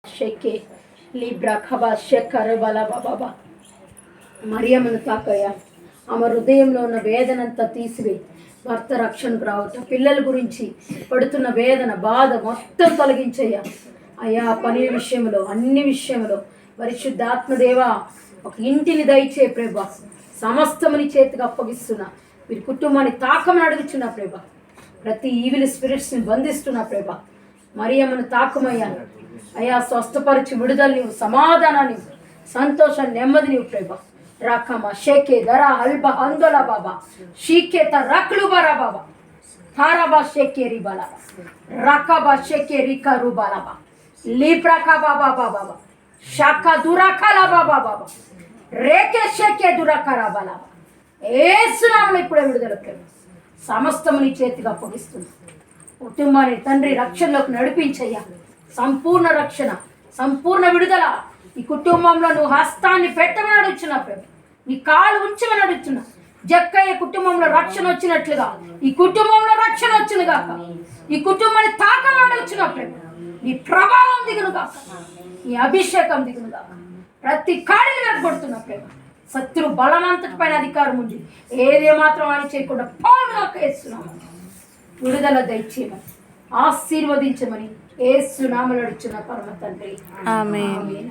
షెకే Libra Khaba Shakar బలా బాబా మరియమ్మను తాకయ్యా. ఆమె హృదయంలో ఉన్న వేదనంతా తీసివేయి. భర్త రక్షణకు రావటం, పిల్లల గురించి పడుతున్న వేదన బాధ మొత్తం తొలగించయ్యా. అయ్యా పని విషయంలో అన్ని విషయంలో పరిశుద్ధాత్మదేవా ఒక ఇంటిని దయచే ప్రభా. సమస్తముని చేతికి అప్పగిస్తున్నా. వీరి కుటుంబాన్ని తాకమని అడుగుతున్నా ప్రభా. ప్రతి ఈవిల్ స్పిరిట్స్ని బంధిస్తున్నా ప్రభా. మరియమ్మను తాకమయ్యా. అయ్యా స్వస్థపరిచి విడుదల నీవు, సమాధానాన్ని, సంతోషాన్ని, నెమ్మది నీవు ప్రభా. రాకమా షేకే దరా హల్బా అందోలా బాబా షీకేత రక్లు బరా బాబా తారాబా షేకే రిబాలా రాకబా షేకే రికా రుబాలాబా లీప్రాకా బాబా బాబా షాకా దురాకాలా బాబా బాబా రేకే షేకే దురాకారా బాలాబా ఏసునామములో ఇప్పుడే విడుదల ప్రభు. సమస్తము నీ చేతికి అప్పగిస్తున్నా. కుటుంబాన్ని తండ్రి రక్షణలోకి నడిపించయ్యా. సంపూర్ణ రక్షణ, సంపూర్ణ విడుదల ఈ కుటుంబంలో నువ్వు హస్తాన్ని పెట్టమని అడుగుతున్నా ప్రభు. నీ కాలు ఉంచమని అడుగుతున్నా. జక్కయ్య కుటుంబంలో రక్షణ వచ్చినట్లుగా ఈ కుటుంబంలో రక్షణ వచ్చిన గాక. ఈ కుటుంబాన్ని తాకమని అడుగుతున్నా ప్రభు. నీ ప్రభావం దిగును గాక, నీ అభిషేకం దిగును గాక. ప్రతి కాడిని వెరగొడుతున్నా ప్రభు. శత్రు బలమంతటి పైన అధికారం ఉంది. ఏదే మాత్రం అని చేయకుండా పౌరుగా వేస్తున్నాము. విడుదల దయచేయమని, ఆశీర్వదించమని యేసు నామములో అడుగుచున్న పరమ తండ్రి. ఆమేన్. ఆమేన్.